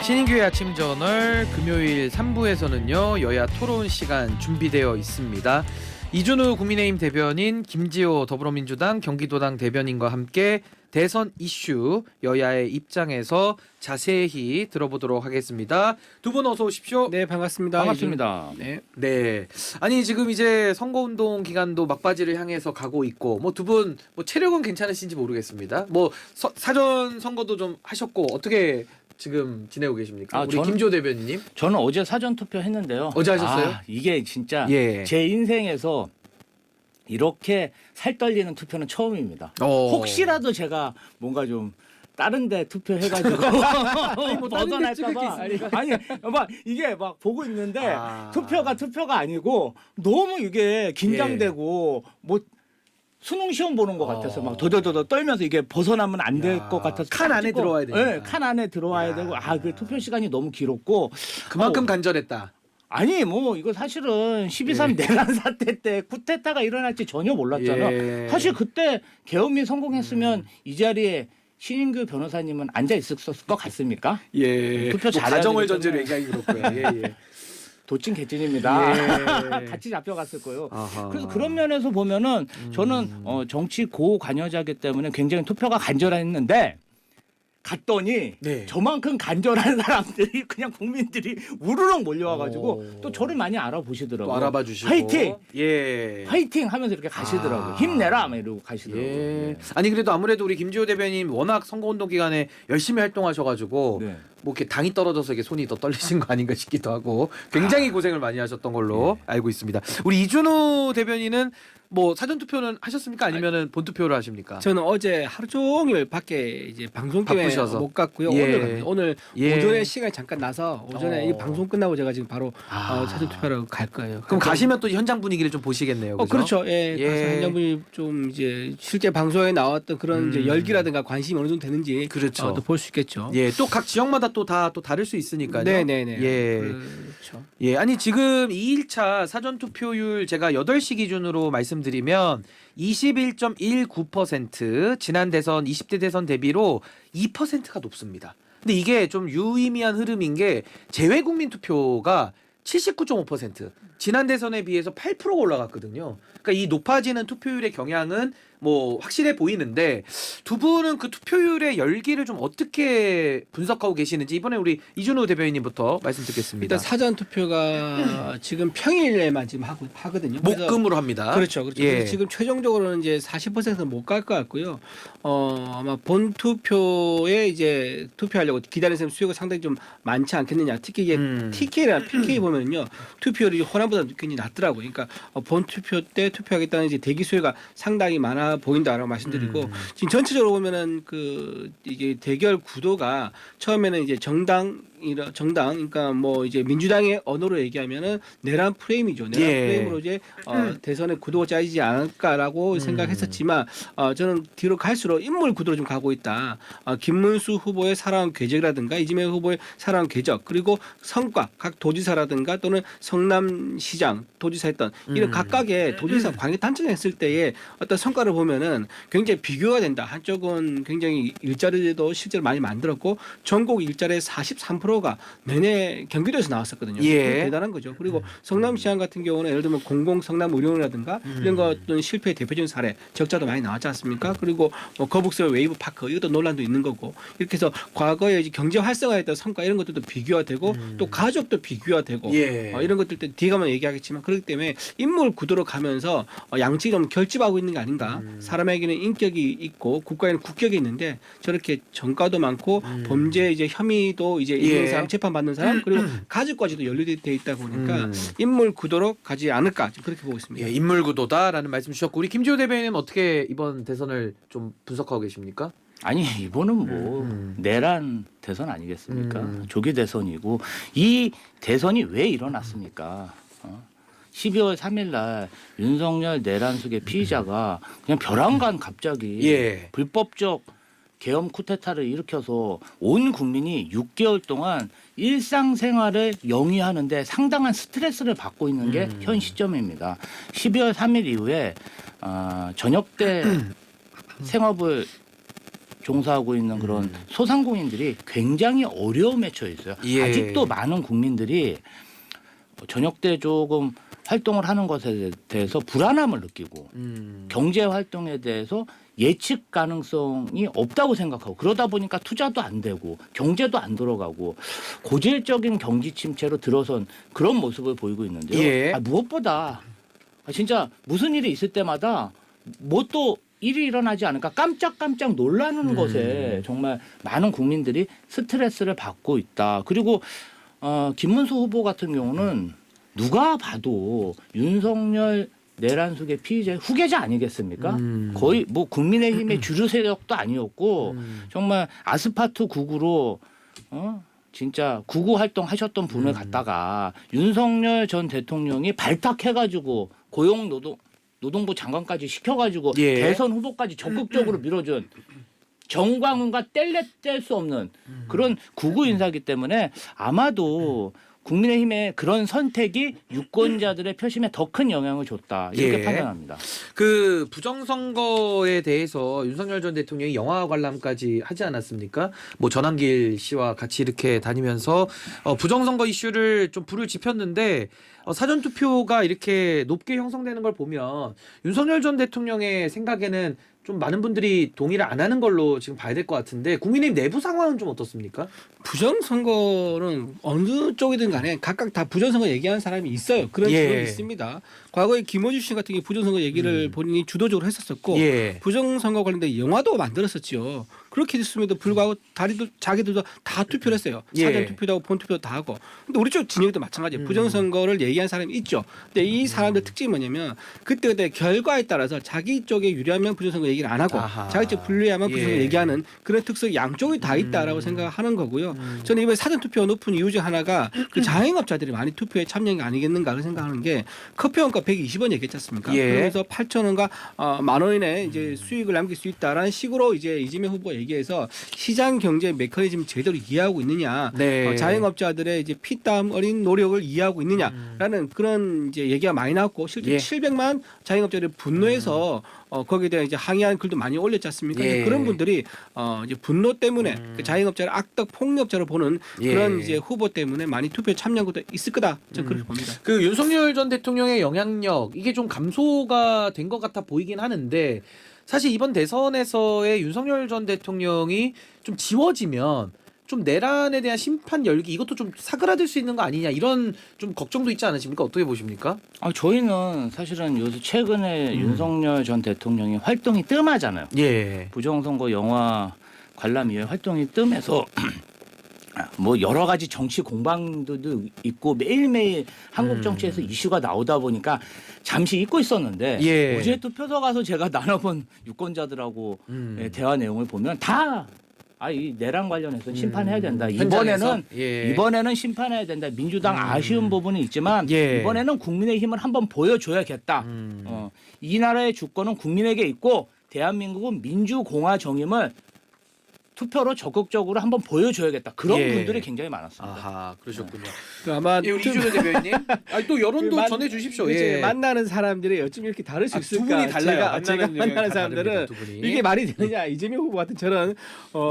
신인교회 아침 저널 금요일 3부에서는요 여야 토론 시간 준비되어 있습니다. 이준우 국민의힘 대변인, 김지호 더불어민주당 경기도당 대변인과 함께 대선 이슈 여야의 입장에서 자세히 들어보도록 하겠습니다. 두 분 어서 오십시오. 네, 반갑습니다. 반갑습니다. 네. 아니 지금 이제 선거운동 기간도 막바지를 향해서 가고 있고 뭐 두 분 뭐 체력은 괜찮으신지 모르겠습니다. 뭐 사전 선거도 좀 하셨고 어떻게 지금 지내고 계십니까? 우리 김지호 대변인님. 저는 어제 사전 투표 했는데요. 어제 하셨어요? 이게 진짜 예. 제 인생에서 이렇게 살 떨리는 투표는 처음입니다. 혹시라도 제가 뭔가 좀 다른 데 투표해가지고 벗어날까봐. 아니 막 이게 막 보고 있는데 투표가 아니고 너무 이게 긴장되고 뭐 수능 시험 보는 것 같아서 막 더더더 떨면서 이게 벗어나면 안 될 것 같아서 칸 안에 들어와야 되니까. 네, 칸 안에 들어와야 되고 그 투표 시간이 너무 길었고 그만큼 간절했다. 아니 뭐 이거 사실은 12.3 내란 사태 때 쿠데타가 일어날지 전혀 몰랐잖아. 사실 그때 계엄이 성공했으면 이 자리에 신인규 변호사님은 앉아 있었을 것 같습니까? 예. 투표 뭐 가정을 전제로 얘기하기 그렇고요. 예. 도찐 개찐입니다. 예. 같이 잡혀갔을 거예요. 아하. 그래서 그런 면에서 보면은 저는 정치 고관여자이기 때문에 굉장히 투표가 간절했는데 갔더니 저만큼 간절한 사람들이 그냥 국민들이 우르륵 몰려와가지고 또 저를 많이 알아보시더라고요. 알아봐 주시고 화이팅! 예. 화이팅! 하면서 이렇게 가시더라고요. 힘내라! 막 이러고 가시더라고요. 예. 아니 그래도 아무래도 우리 김지호 대변인 워낙 선거운동 기간에 열심히 활동하셔가지고 네. 뭐 이렇게 당이 떨어져서 이게 손이 더 떨리신 거 아닌가 싶기도 하고 굉장히 고생을 많이 하셨던 걸로 알고 있습니다. 우리 이준우 대변인은 뭐 사전 투표는 하셨습니까? 아니면은 본 투표를 하십니까? 저는 어제 하루 종일 밖에 이제 방송 때문에 바쁘셔서. 못 갔고요. 예. 오늘 갑니다. 오늘 예. 오전에 시간이 잠깐 나서 오전에 이 방송 끝나고 제가 지금 바로 사전 투표를 갈 거예요. 그럼 가시면 또 현장 분위기를 좀 보시겠네요. 그죠? 그렇죠. 예. 가서 현장분이 좀 이제 실제 방송에 나왔던 그런 이제 열기라든가 관심이 어느 정도 되는지 그렇죠. 또 볼 수 있겠죠. 예, 또 각 지역마다 또 다 또 다를 수 있으니까요. 네네네. 예. 그렇죠. 예, 아니 지금 2일차 사전 투표율 제가 8시 기준으로 말씀드리면 21.19%, 지난 대선 20대 대선 대비로 2%가 높습니다. 근데 이게 좀 유의미한 흐름인 게 재외국민 투표가 79.5%, 지난 대선에 비해서 8%가 올라갔거든요. 그러니까 이 높아지는 투표율의 경향은 뭐 확실해 보이는데 두 분은 그 투표율의 열기를 좀 어떻게 분석하고 계시는지 이번에 우리 이준우 대변인님부터 말씀 듣겠습니다. 일단 사전 투표가 지금 평일에만 지금 하거든요. 그래서 목금으로 합니다. 그렇죠. 그렇죠. 예. 그래서 지금 최종적으로는 이제 40%는 못 갈 것 같고요. 아마 본 투표에 이제 투표하려고 기다리는 사람 수요가 상당히 좀 많지 않겠느냐. 특히 이게 TK나 PK 보면요. 투표율이 호남보다 굉장히 낮더라고요. 그러니까 본 투표 때 투표하겠다는 이제 대기 수요가 상당히 많아 보인다라고 말씀드리고 지금 전체적으로 보면은 그 이게 대결 구도가 처음에는 이제 정당 그러니까 뭐 이제 민주당의 언어로 얘기하면은 내란 프레임이죠. 내란 프레임으로 이제 대선의 구도가 짜지지 않을까라고 생각했었지만 저는 뒤로 갈수록 인물 구도로 좀 가고 있다. 김문수 후보의 살아온 궤적이라든가 이재명 후보의 살아온 궤적 그리고 성과 각 도지사라든가 또는 성남시장 도지사 했던 이런 각각의 도지사 광역단체장 했을 때의 어떤 성과를 보면은 굉장히 비교가 된다. 한쪽은 굉장히 일자리도 실제로 많이 만들었고 전국 일자리의 43%가 내내 경기도에서 나왔었거든요. 대단한 거죠. 그리고 성남시장 같은 경우는 예를 들면 공공 성남 의료원이라든가 이런 것들은 실패의 대표적인 사례 적자도 많이 나왔지 않습니까? 그리고 뭐 거북스러 웨이브 파크 이것도 논란도 있는 거고 이렇게 해서 과거에 이제 경제 활성화했던 성과 이런 것들도 비교가 되고 또 가족도 비교가 되고 이런 것들 때 뒤에 가면 얘기하겠지만 그렇기 때문에 인물 구도로 가면서 양측이 좀 결집하고 있는 게 아닌가. 사람에게는 인격이 있고 국가에는 국격이 있는데 저렇게 전과도 많고 범죄 이제 혐의도 이제 있는 사람 재판 받는 사람 그리고 가족까지도 연루돼 있다 보니까 인물 구도로 가지 않을까 그렇게 보고 있습니다. 예, 인물 구도다라는 말씀 주셨고 우리 김지호 대변인은 어떻게 이번 대선을 좀 분석하고 계십니까? 아니 이번은 뭐 내란 대선 아니겠습니까? 조기 대선이고 이 대선이 왜 일어났습니까? 12월 3일 날 윤석열 내란 속의 피의자가 그냥 벼랑간 갑자기 불법적 계엄 쿠데타를 일으켜서 온 국민이 6개월 동안 일상생활을 영위하는데 상당한 스트레스를 받고 있는 게 현 시점입니다. 12월 3일 이후에 저녁 때 생업을 종사하고 있는 그런 소상공인들이 굉장히 어려움에 처해 있어요. 예. 아직도 많은 국민들이 저녁 때 조금 활동을 하는 것에 대해서 불안함을 느끼고 경제 활동에 대해서 예측 가능성이 없다고 생각하고 그러다 보니까 투자도 안 되고 경제도 안 들어가고 고질적인 경기 침체로 들어선 그런 모습을 보이고 있는데요. 예. 무엇보다 진짜 무슨 일이 있을 때마다 뭐 또 일이 일어나지 않을까 깜짝깜짝 놀라는 것에 정말 많은 국민들이 스트레스를 받고 있다. 그리고 김문수 후보 같은 경우는 누가 봐도 윤석열 내란숙의 피의자 후계자 아니겠습니까? 거의 뭐 국민의힘의 주류 세력도 아니었고 정말 아스파트 구구로 진짜 구구 활동하셨던 분을 갖다가 윤석열 전 대통령이 발탁해가지고 노동부 장관까지 시켜가지고 예. 대선 후보까지 적극적으로 밀어준 정광훈과 뗄 수 없는 그런 구구 인사이기 때문에 아마도 국민의힘의 그런 선택이 유권자들의 표심에 더 큰 영향을 줬다 이렇게 예. 판단합니다. 그 부정선거에 대해서 윤석열 전 대통령이 영화 관람까지 하지 않았습니까? 뭐 전환길 씨와 같이 이렇게 다니면서 부정선거 이슈를 좀 불을 지폈는데 사전 투표가 이렇게 높게 형성되는 걸 보면 윤석열 전 대통령의 생각에는 좀 많은 분들이 동의를 안 하는 걸로 지금 봐야 될 것 같은데 국민의힘 내부 상황은 좀 어떻습니까? 부정선거는 어느 쪽이든 간에 각각 다 부정선거 얘기하는 사람이 있어요. 그런 예. 지역이 있습니다. 과거에 김호주 씨 같은 경우 부정선거 얘기를 본인이 주도적으로 했었었고 예. 부정선거 관련된 영화도 만들었었죠. 그렇게 됐음에도 불구하고 자기들도 다 투표를 했어요. 예. 사전 투표도 하고 본 투표도 다 하고. 근데 우리 쪽 진영도 마찬가지예요. 부정선거를 얘기한 사람이 있죠. 근데 이 사람들 특징이 뭐냐면 그때 결과에 따라서 자기 쪽에 유리하면 부정선거 얘기를 안 하고 아하. 자기 쪽 불리하면 부정선거 예. 얘기하는 그런 특성이 양쪽이 다 있다라고 생각하는 거고요. 저는 이번에 사전 투표가 높은 이유 중 하나가 그 자영업자들이 많이 투표에 참여한 게 아니겠는가 그런 생각하는 게 커피 원가 120원 얘기했지 않습니까? 예. 그래서 8,000원과 10,000원의 이제 수익을 남길 수 있다라는 식으로 이제 이재명 후보가 얘기해서 시장 경제 메커니즘 제대로 이해하고 있느냐, 네. 자영업자들의 이제 피땀 어린 노력을 이해하고 있느냐라는 그런 이제 얘기가 많이 나왔고 실제 예. 700만 자영업자들이 분노해서 거기에 대한 이제 항의하는 글도 많이 올렸지 않습니까? 예. 그런 분들이 이제 분노 때문에 그 자영업자를 악덕 폭력자로 보는 예. 그런 이제 후보 때문에 많이 투표에 참여한 것도 있을 거다. 저는 그렇게 봅니다. 그 윤석열 전 대통령의 영향력 이게 좀 감소가 된 것 같아 보이긴 하는데 사실 이번 대선에서의 윤석열 전 대통령이 좀 지워지면 좀 내란에 대한 심판 열기 이것도 좀 사그라들 수 있는 거 아니냐 이런 좀 걱정도 있지 않으십니까? 어떻게 보십니까? 저희는 사실은 요새 최근에 윤석열 전 대통령이 활동이 뜸하잖아요. 예. 부정선거 영화 관람위원 활동이 뜸해서 뭐 여러 가지 정치 공방도 있고 매일매일 한국 정치에서 이슈가 나오다 보니까 잠시 잊고 있었는데 예. 어제 투표소 가서 제가 나눠본 유권자들하고 대화 내용을 보면 다 이 내란 관련해서 심판해야 된다. 현장에서? 예. 이번에는 심판해야 된다. 민주당 아쉬운 부분이 있지만 예. 이번에는 국민의힘을 한번 보여줘야겠다. 이 나라의 주권은 국민에게 있고 대한민국은 민주공화 정임을 투표로 적극적으로 한번 보여줘야겠다. 그런 예. 분들이 굉장히 많았습니다. 아하 그러셨군요. 그 아마 예, 우리 이준호 대변인님, 또 여론도 전해주십시오. 이제 예. 만나는 사람들이 어쩜 이렇게 다를 수 두 있을까? 분이 달라요. 제가 만나는 만나는 영역이 다 사람들은 다릅니다, 두 분이. 이게 말이 되느냐? 이재명 후보 같은 저런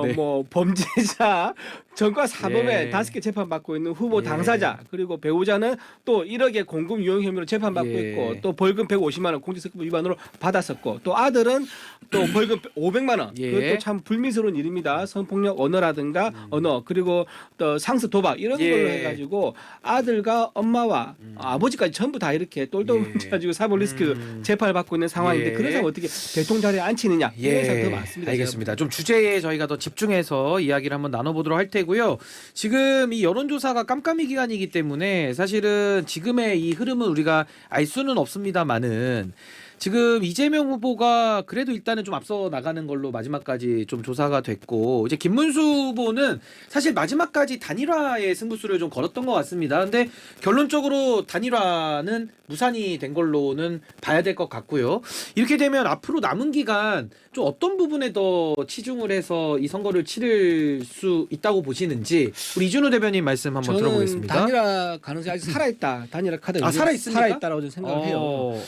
네. 뭐 범죄자 전과 사범에 예. 5개 재판 받고 있는 후보 예. 당사자 그리고 배우자는 또 1억의 공금 유용 혐의로 재판 받고 예. 있고 또 벌금 150만 원 공직선거 위반으로 받았었고 또 아들은 또 벌금 500만 원. 예. 그것도 참 불미스러운 일입니다. 성폭력 언어라든가 언어 그리고 또 상습 도박 이런 예. 걸로 해가지고 아들과 엄마와 아버지까지 전부 다 이렇게 똘똘 예. 뭉쳐가지고 사법 리스크 재판을 받고 있는 상황인데 예. 그런 사람 어떻게 대통령 자리에 앉히느냐 이런 생각 더 많습니다. 알겠습니다. 좀 주제에 저희가 더 집중해서 이야기를 한번 나눠보도록 할 테고요. 지금 이 여론조사가 깜깜이 기간이기 때문에 사실은 지금의 이 흐름은 우리가 알 수는 없습니다만은 지금 이재명 후보가 그래도 일단은 좀 앞서 나가는 걸로 마지막까지 좀 조사가 됐고 이제 김문수 후보는 사실 마지막까지 단일화의 승부수를 좀 걸었던 것 같습니다. 근데 결론적으로 단일화는 무산이 된 걸로는 봐야 될 것 같고요. 이렇게 되면 앞으로 남은 기간 좀 어떤 부분에 더 치중을 해서 이 선거를 치를 수 있다고 보시는지 우리 이준호 대변인 말씀 한번 저는 들어보겠습니다. 단일화 가능성이 아직 살아있다. 단일화 카드 살아있습니까? 살아있다라고 저는 생각을 해요.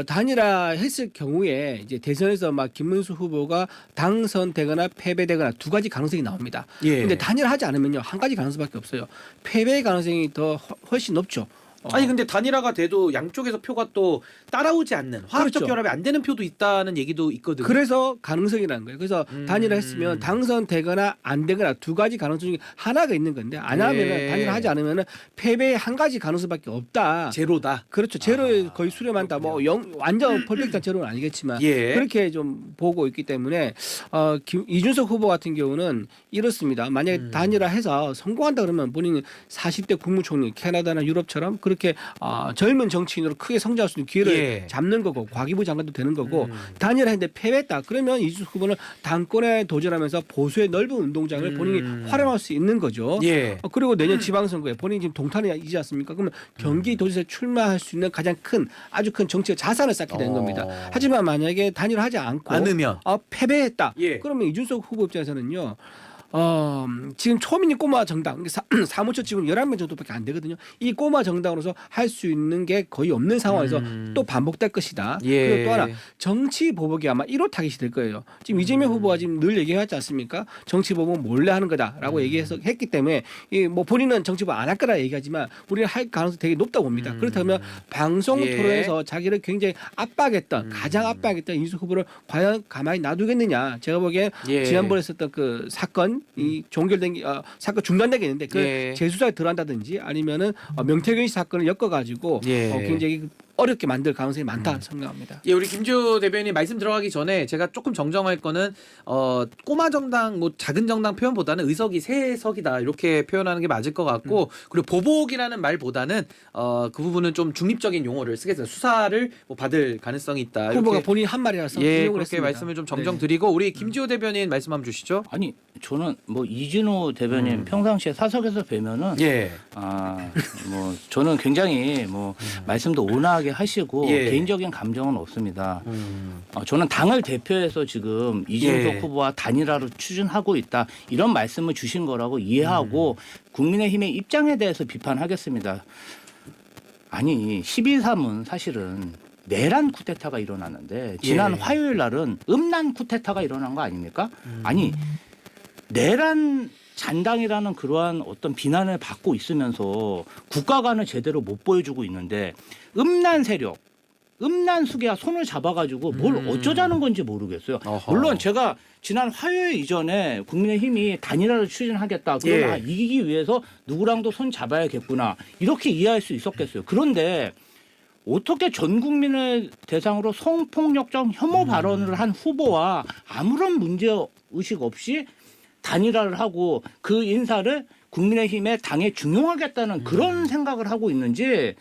단일화했을 경우에 이제 대선에서 막 김문수 후보가 당선되거나 패배되거나 두 가지 가능성이 나옵니다. 예. 근데 단일화하지 않으면요 한 가지 가능성밖에 없어요. 패배의 가능성이 더 훨씬 높죠. 아니 근데 단일화가 돼도 양쪽에서 표가 또 따라오지 않는 화합적 그렇죠. 결합이 안 되는 표도 있다는 얘기도 있거든요. 그래서 가능성이라는 거예요. 그래서 단일화했으면 당선되거나 안 되거나 두 가지 가능성 중에 하나가 있는 건데 안 하면은 예. 단일화하지 않으면은 패배의 한 가지 가능성밖에 없다. 제로다. 그렇죠. 제로에 거의 수렴한다. 뭐 완전 퍼펙트한 제로는 아니겠지만 예. 그렇게 좀 보고 있기 때문에 이준석 후보 같은 경우는 이렇습니다. 만약에 단일화해서 성공한다 그러면 본인이 40대 국무총리 캐나다나 유럽처럼 그렇게 젊은 정치인으로 크게 성장할 수 있는 기회를 예. 잡는 거고 과기부 장관도 되는 거고 단일화했는데 패배했다. 그러면 이준석 후보는 당권에 도전하면서 보수의 넓은 운동장을 본인이 활용할 수 있는 거죠. 예. 그리고 내년 지방선거에 본인이 지금 동탄이지 않습니까? 그러면 경기도지사에 출마할 수 있는 가장 큰 아주 큰 정치적 자산을 쌓게 되는 겁니다. 하지만 만약에 단일화하지 않고 않으면 패배했다. 예. 그러면 이준석 후보 입장에서는요. 지금 초민이 꼬마 정당 사무처 지금 11명 정도밖에 안 되거든요. 이 꼬마 정당으로서 할 수 있는 게 거의 없는 상황에서 또 반복될 것이다. 예. 그리고 또 하나 정치 보복이 아마 1호 타깃이 될 거예요. 지금 이재명 후보가 지금 늘 얘기하지 않습니까? 정치 보복은 몰래 하는 거다라고 얘기해서 했기 때문에 뭐 본인은 정치 보복 안 할 거라 얘기하지만 우리는 할 가능성이 되게 높다고 봅니다. 그렇다면 방송 예. 토론에서 자기를 굉장히 압박했던 가장 압박했던 이준석 후보를 과연 가만히 놔두겠느냐? 제가 보기엔 예. 지난번에 있었던 그 사건 이 종결된 사건 중단되게 있는데 그 예. 재수사에 들어간다든지 아니면은 명태균 씨 사건을 엮어가지고 예. 굉장히 어렵게 만들 가능성이 많다 생각합니다. 예, 우리 김지호 대변인 말씀 들어가기 전에 제가 조금 정정할 거는 꼬마 정당 뭐 작은 정당 표현보다는 의석이 3석이다 이렇게 표현하는 게 맞을 것 같고 그리고 보복이라는 말보다는 그 부분은 좀 중립적인 용어를 쓰겠어요. 수사를 뭐 받을 가능성이 있다. 후보가 이렇게 본인 한 말이라서 예, 인용을 그렇게 했습니다. 말씀을 좀 네. 정정드리고 우리 김지호 대변인 말씀 한번 주시죠. 아니 저는 뭐 이진호 대변인 평상시에 사석에서 뵈면은 예. 뭐 저는 굉장히 뭐 말씀도 온화하게 하시고 예. 개인적인 감정은 없습니다. 저는 당을 대표해서 지금 이준석 예. 후보와 단일화를 추진하고 있다 이런 말씀을 주신 거라고 이해하고 국민의힘의 입장에 대해서 비판하겠습니다. 아니 12.3은 사실은 내란 쿠데타가 일어났는데 지난 예. 화요일 날은 음란 쿠데타가 일어난 거 아닙니까? 아니 내란 잔당이라는 그러한 어떤 비난을 받고 있으면서 국가관을 제대로 못 보여주고 있는데 음란 세력, 음란 수계와 손을 잡아가지고 뭘 어쩌자는 건지 모르겠어요. 어허. 물론 제가 지난 화요일 이전에 국민의힘이 단일화를 추진하겠다. 그러면 예. 이기기 위해서 누구랑도 손 잡아야겠구나. 이렇게 이해할 수 있었겠어요. 그런데 어떻게 전 국민을 대상으로 성폭력적 혐오 발언을 한 후보와 아무런 문제의식 없이 단일화를 하고 그 인사를 국민의힘의 당에 중용하겠다는 그런 생각을 하고 있는지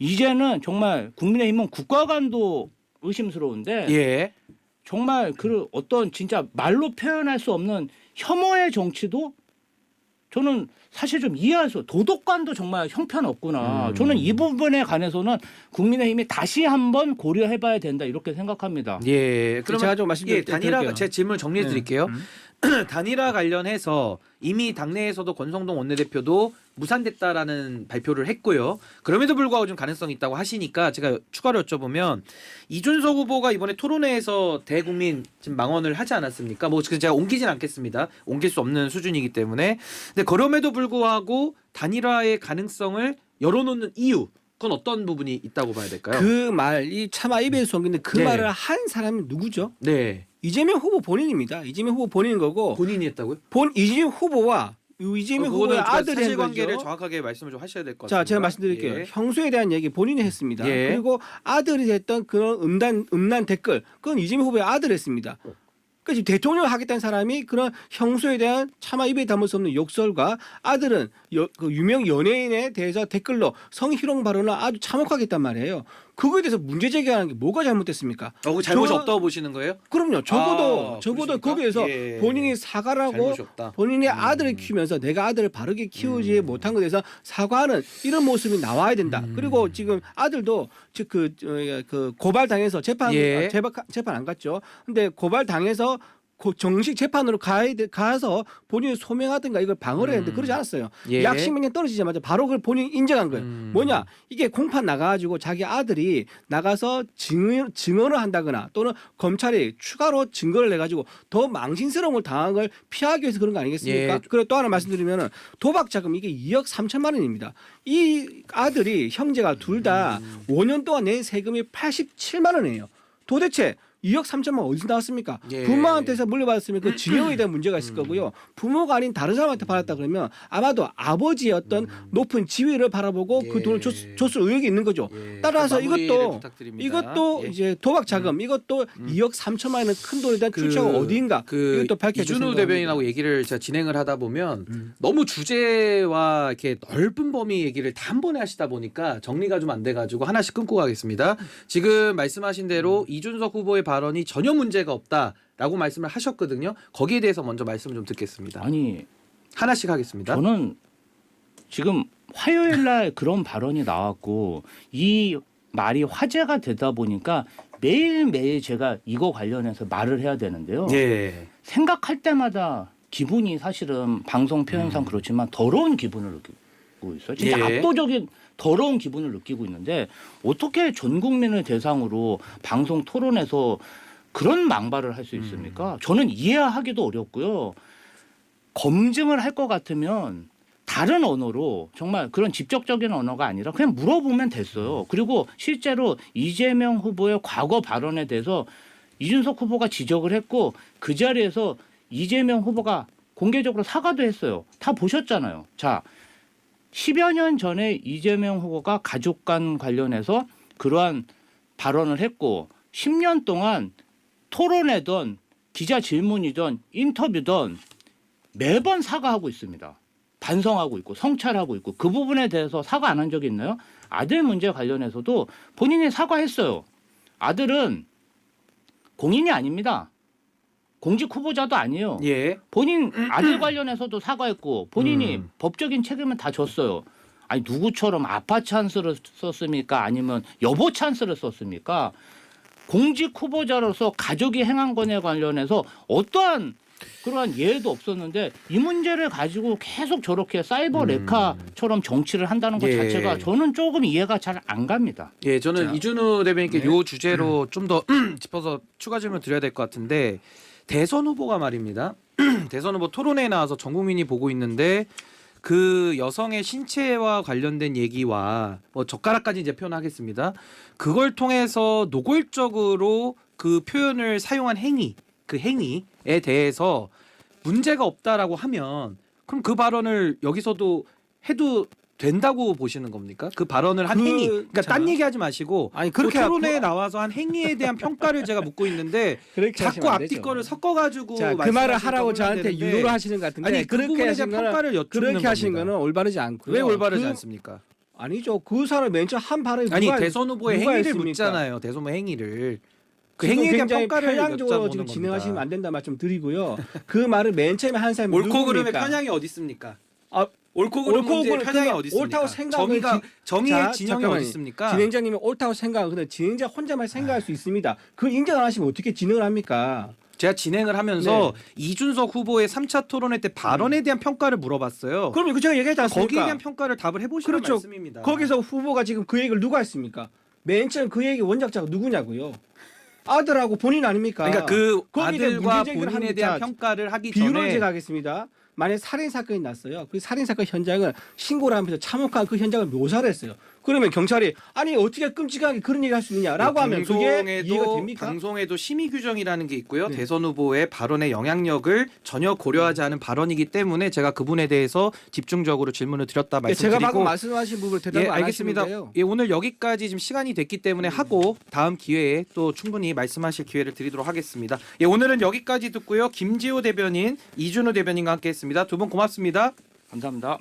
이제는 정말 국민의힘은 국가관도 의심스러운데 예. 정말 그 어떤 진짜 말로 표현할 수 없는 혐오의 정치도 저는 사실 좀 이해할 수 도덕관도 정말 형편없구나. 저는 이 부분에 관해서는 국민의힘이 다시 한번 고려해봐야 된다 이렇게 생각합니다. 예. 그러면 제가 좀 말씀드릴게요. 단일화 제 질문 정리해 드릴게요. 네. 단일화 관련해서 이미 당내에서도 권성동 원내대표도 무산됐다라는 발표를 했고요. 그럼에도 불구하고 좀 가능성이 있다고 하시니까 제가 추가로 여쭤보면 이준석 후보가 이번에 토론회에서 대국민 지금 망언을 하지 않았습니까? 뭐 제가 옮기진 않겠습니다. 옮길 수 없는 수준이기 때문에. 근데 그럼에도 불구하고 단일화의 가능성을 열어놓는 이유 그건 어떤 부분이 있다고 봐야 될까요? 그 말이 차마 입에서 옮기는데 그 네. 말을 한 사람이 누구죠? 네. 이재명 후보 본인입니다. 이재명 후보 본인인 거고 본인이 했다고요? 이재명 후보와 이재명 후보의 아들이 한 사실관계를 거죠. 정확하게 말씀을 좀 하셔야 될 것 같습니다. 자, 제가 말씀드릴게요. 예. 형수에 대한 얘기 본인이 했습니다. 예. 그리고 아들이 했던 그런 음란 댓글, 그건 이재명 후보의 아들이 했습니다. 그러니까 지금 대통령을 하겠다는 사람이 그런 형수에 대한 차마 입에 담을 수 없는 욕설과 아들은 그 유명 연예인에 대해서 댓글로 성희롱 발언을 아주 참혹하겠단 말이에요. 그거에 대해서 문제 제기하는 게 뭐가 잘못됐습니까? 그 잘못이 없다고 보시는 거예요? 그럼요. 적어도 그러십니까? 거기에서 예. 본인이 사과를 하고 잘못이 없다. 본인의 아들을 키우면서 내가 아들을 바르게 키우지 못한 것에 대해서 사과하는 이런 모습이 나와야 된다. 그리고 지금 아들도 그 고발 당해서 재판 예. 재판 안 갔죠. 근데 고발 당해서 정식 재판으로 가서 본인이 소명하든가 이걸 방어를 했는데 그러지 않았어요. 예. 약식 명령 떨어지자마자 바로 그걸 본인이 인정한 거예요. 뭐냐? 이게 공판 나가가지고 자기 아들이 나가서 증언을 한다거나 또는 검찰이 추가로 증거를 내가지고 더 망신스러움을 당한 걸 피하기 위해서 그런 거 아니겠습니까? 예. 그리고 또 하나 말씀드리면은 도박 자금 이게 2억 3천만 원입니다. 이 아들이 형제가 둘 다 5년 동안 낸 세금이 87만 원이에요. 도대체 2억 3천만 원 어디서 나왔습니까? 예. 부모한테서 물려받았으면 그 징역에 대한 문제가 있을 거고요. 부모가 아닌 다른 사람한테 받았다 그러면 아마도 아버지의 어떤 높은 지위를 바라보고 예. 그 돈을 줬을 의혹이 있는 거죠. 예. 따라서 마무리를 부탁드립니다. 이것도 예. 이제 도박 자금 이것도 2억 3천만 원은 큰 돈에 대한 출처가 어디인가 이것도 밝혀질 이준우 생각입니다. 대변인하고 얘기를 제가 진행을 하다 보면 너무 주제와 이렇게 넓은 범위 얘기를 다 한 번에 하시다 보니까 정리가 좀 안 돼가지고 하나씩 끊고 가겠습니다. 지금 말씀하신 대로 이준석 후보의 발언이 전혀 문제가 없다라고 말씀을 하셨거든요. 거기에 대해서 먼저 말씀을 좀 듣겠습니다. 아니 하나씩 하겠습니다. 저는 지금 화요일 날 그런 발언이 나왔고 이 말이 화제가 되다 보니까 매일매일 제가 이거 관련해서 말을 해야 되는데요. 예. 생각할 때마다 기분이 사실은 방송 표현상 그렇지만 더러운 기분을 느끼고 있어요. 진짜 예. 압도적인 더러운 기분을 느끼고 있는데 어떻게 전 국민을 대상으로 방송 토론에서 그런 망발을 할 수 있습니까? 저는 이해하기도 어렵고요. 검증을 할 것 같으면 다른 언어로 정말 그런 직접적인 언어가 아니라 그냥 물어보면 됐어요. 그리고 실제로 이재명 후보의 과거 발언에 대해서 이준석 후보가 지적을 했고 그 자리에서 이재명 후보가 공개적으로 사과도 했어요. 다 보셨잖아요. 자, 10여 년 전에 이재명 후보가 가족관 관련해서 그러한 발언을 했고 10년 동안 토론회든 기자 질문이든 인터뷰든 매번 사과하고 있습니다. 반성하고 있고 성찰하고 있고 그 부분에 대해서 사과 안 한 적이 있나요? 아들 문제 관련해서도 본인이 사과했어요. 아들은 공인이 아닙니다. 공직 후보자도 아니에요. 예. 본인 아들 관련해서도 사과했고 본인이 법적인 책임은 다 졌어요. 아니 누구처럼 아빠 찬스를 썼습니까? 아니면 여보 찬스를 썼습니까? 공직 후보자로서 가족이 행한 것에 관련해서 어떠한 그러한 예외도 없었는데 이 문제를 가지고 계속 저렇게 사이버 레카처럼 정치를 한다는 것 예. 자체가 저는 조금 이해가 잘 안 갑니다. 예, 저는 자, 이준우 대변인께 네. 요 주제로 좀 더 짚어서 추가 질문 드려야 될 것 같은데 대선 후보가 말입니다. 대선 후보 토론회에 나와서 전 국민이 보고 있는데 그 여성의 신체와 관련된 얘기와 뭐 젓가락까지 이제 표현하겠습니다. 그걸 통해서 노골적으로 그 표현을 사용한 행위, 그 행위에 대해서 문제가 없다라고 하면 그럼 그 발언을 여기서도 해도 된다고 보시는 겁니까? 그 발언을 한 행위. 그러니까 자. 딴 얘기하지 마시고 아니 그 그렇게 토론회에 나와서 한 행위에 대한 평가를 제가 묻고 있는데 그렇게 자꾸 하시면 안 앞뒤 되죠. 거를 섞어가지고 자, 그 말을 말씀하시니까 하라고 저한테 혼란되는데 유도를 하시는 것 같은데 아니 그 부분에 대한 평가를 여쭙는 그렇게 하신 겁니다. 거는 올바르지 않고요. 왜 올바르지 그- 않습니까? 아니죠. 그 사람 맨 처음 한 발언이 아니 누가 대선 후보의 누가 행위를 했습니까? 묻잖아요. 대선 후보 행위를 그 지금 행위에 대한 굉장히 평가를 편향적으로 여쭤보는 지금 겁니다. 진행하시면 안 된다 말씀 드리고요. 그 말을 맨 처음에 한 사람이 옳고 그름의 누굽니까? 편향이 어디 있습니까? 아, 옳고 그름 옳고 문제의 그름 편향이 그거 어디 있습니까? 옳다고 생각을 정의의 자, 진영이 잠깐만요. 어디 있습니까? 진행자님이 옳다고 생각하고 근데 진행자 혼자만 생각할 수 있습니다. 그 인정 안 하시면 어떻게 진행을 합니까? 제가 진행을 하면서 이준석 후보의 3차 토론회 때 발언에 대한 평가를 물어봤어요. 그럼 이거 제가 얘기하지 않습니까? 거기에 대한 평가를 답을 해보시는 그렇죠. 말씀입니다. 거기서 후보가 지금 그 얘기를 누가 했습니까? 맨 처음 그 얘기 원작자가 누구냐고요? 아들하고 본인 아닙니까? 그러니까 그 거기에 대한 아들과 문제 제기를 본인에 합니다. 대한 평가를 하기 비유를 전에 제가 하겠습니다. 만약 살인 사건이 났어요. 그 살인 사건 현장을 신고를 하면서 참혹한 그 현장을 묘사를 했어요. 그러면 경찰이 아니 어떻게 끔찍하게 그런 얘기 할 수 있냐라고 하면 그게 이해가 됩니까? 방송에도 심의 규정이라는 게 있고요. 네. 대선 후보의 발언의 영향력을 전혀 고려하지 않은 발언이기 때문에 제가 그분에 대해서 집중적으로 질문을 드렸다 예, 제가 방금 말씀드리고 말씀하신 부분을 대답 예, 안 알겠습니다. 하시는데요. 예, 오늘 여기까지 지금 시간이 됐기 때문에 하고 다음 기회에 또 충분히 말씀하실 기회를 드리도록 하겠습니다. 예, 오늘은 여기까지 듣고요. 김지호 대변인, 이준우 대변인과 함께했습니다. 두 분 고맙습니다. 감사합니다.